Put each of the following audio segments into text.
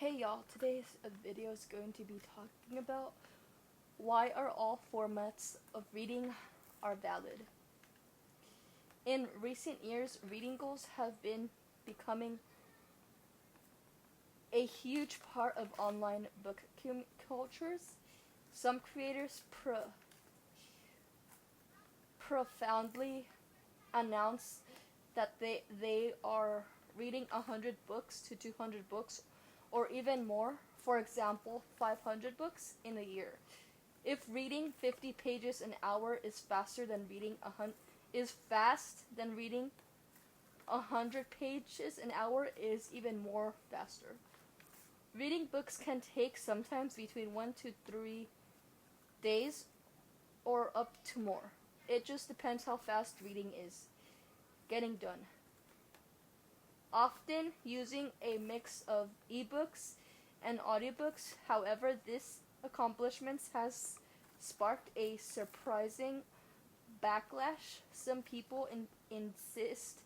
Hey y'all, today's video is going to be talking about why are all formats of reading are valid. In recent years, reading goals have been becoming a huge part of online book cultures. Some creators profoundly announce that they are reading 100 books to 200 books or even more, for example 500 books in a year. If reading 50 pages an hour is fast, then reading 100 pages an hour is even more faster. Reading books can take sometimes between 1 to 3 days or up to more. It just depends how fast reading is getting done. Often using a mix of ebooks and audiobooks, however, this accomplishment has sparked a surprising backlash. Some people insist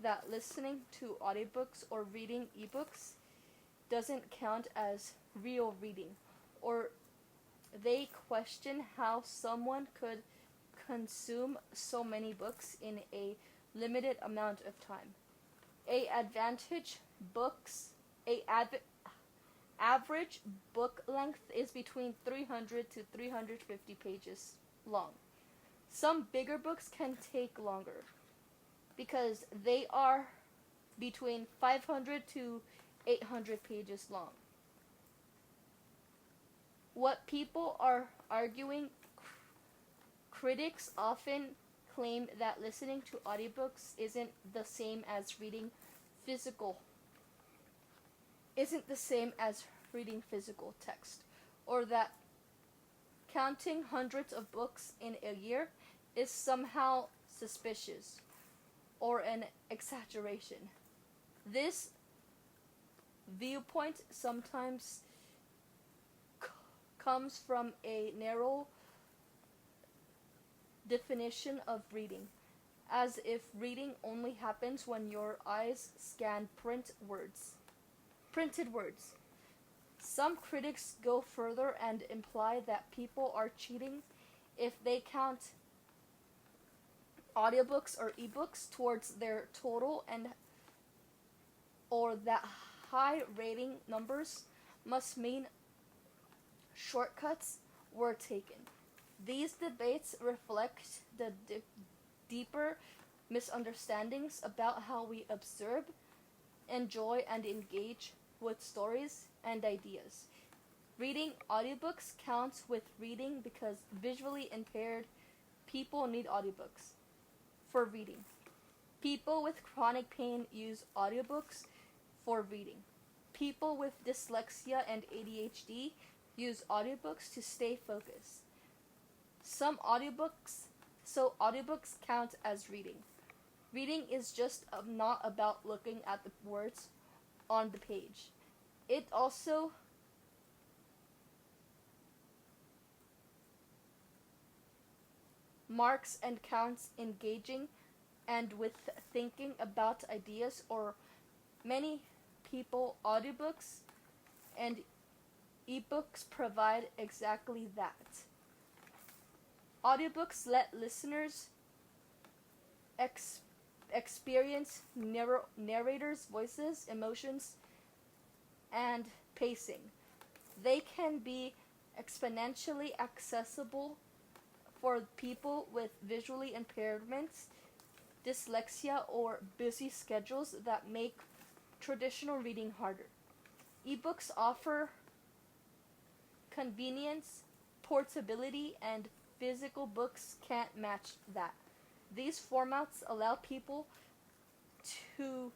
that listening to audiobooks or reading ebooks doesn't count as real reading, or they question how someone could consume so many books in a limited amount of time. Average book length is between 300 to 350 pages long. Some bigger books can take longer because they are between 500 to 800 pages long. What people are arguing, critics often claim that listening to audiobooks isn't the same as reading physical text, or that counting hundreds of books in a year is somehow suspicious or an exaggeration. This viewpoint sometimes comes from a narrow definition of reading, as if reading only happens when your eyes scan printed words. Some critics go further and imply that people are cheating if they count audiobooks or ebooks towards their total, or that high rating numbers must mean shortcuts were taken. These debates reflect the deeper misunderstandings about how we observe, enjoy, and engage with stories and ideas. Reading audiobooks counts with reading because visually impaired people need audiobooks for reading. People with chronic pain use audiobooks for reading. People with dyslexia and ADHD use audiobooks to stay focused. So audiobooks count as reading. Reading is just not about looking at the words on the page. It also marks and counts engaging and with thinking about ideas, or many people audiobooks and ebooks provide exactly that. Audiobooks let listeners experience narrators' voices, emotions, and pacing. They can be exponentially accessible for people with visually impairments, dyslexia, or busy schedules that make traditional reading harder. Ebooks offer convenience, portability, and physical books can't match that. These formats allow people to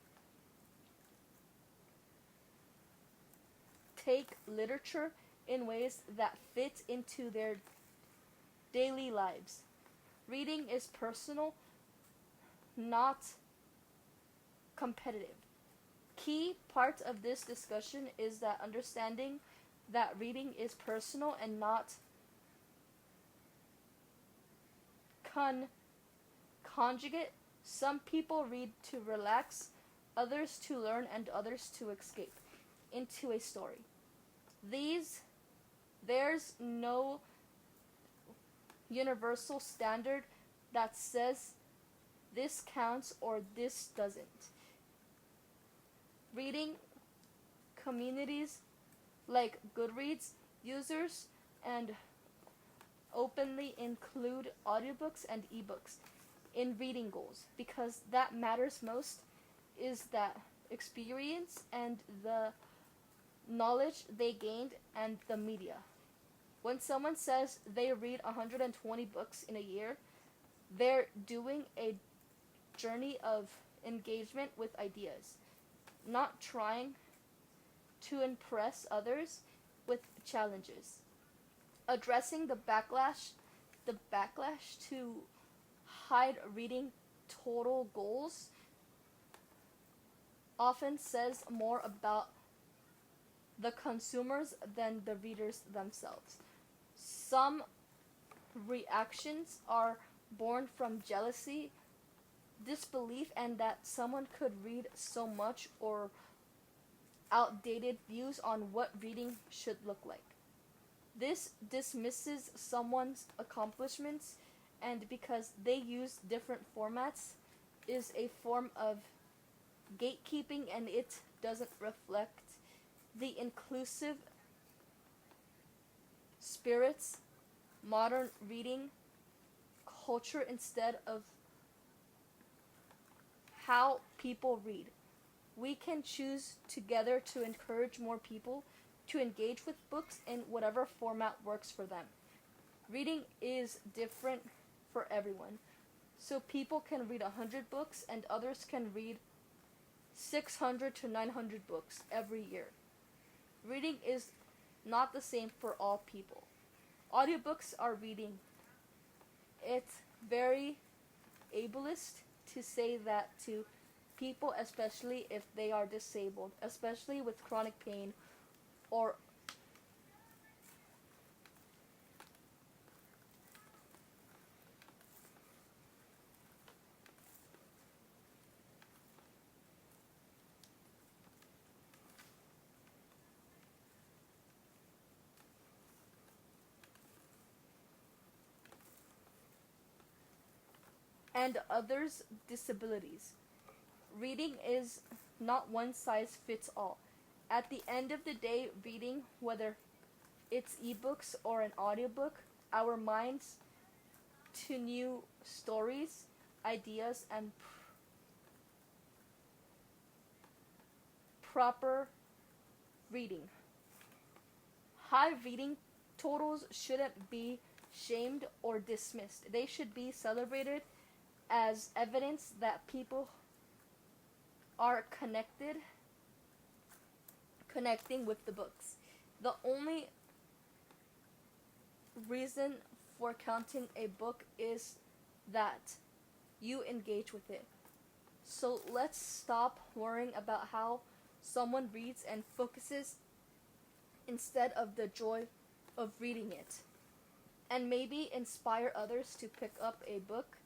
take literature in ways that fit into their daily lives. Reading is personal, not competitive. Key part of this discussion is that understanding that reading is personal and not conjugate. Some people read to relax, others to learn, and others to escape into a story. These there's no universal standard that says this counts or this doesn't. Reading communities like Goodreads users and openly include audiobooks and ebooks in reading goals because that matters most is that experience and the knowledge they gained and the media. When someone says they read 120 books in a year, they're doing a journey of engagement with ideas, not trying to impress others with challenges. Addressing the backlash to hide reading total goals often says more about the consumers than the readers themselves. Some reactions are born from jealousy, disbelief, and that someone could read so much, or outdated views on what reading should look like. This dismisses someone's accomplishments, and because they use different formats, is a form of gatekeeping, and it doesn't reflect the inclusive spirits modern reading culture instead of how people read. We can choose together to encourage more people to engage with books in whatever format works for them. Reading is different for everyone. So people can read 100 books and others can read 600 to 900 books every year. Reading is not the same for all people. Audiobooks are reading. It's very ableist to say that to people, especially if they are disabled, especially with chronic pain or and others' disabilities. Reading is not one size fits all. At the end of the day, reading, whether it's ebooks or an audiobook, our minds to new stories, ideas, and proper reading. High reading totals shouldn't be shamed or dismissed. They should be celebrated as evidence that people are connecting with the books. The only reason for counting a book is that you engage with it. So let's stop worrying about how someone reads and focuses instead of the joy of reading it. And maybe inspire others to pick up a book,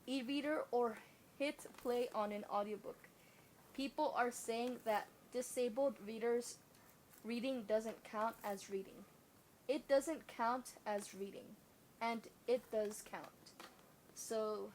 e-reader, or hit play on an audiobook. People are saying that disabled readers reading doesn't count as reading. It doesn't count as reading, and it does count. So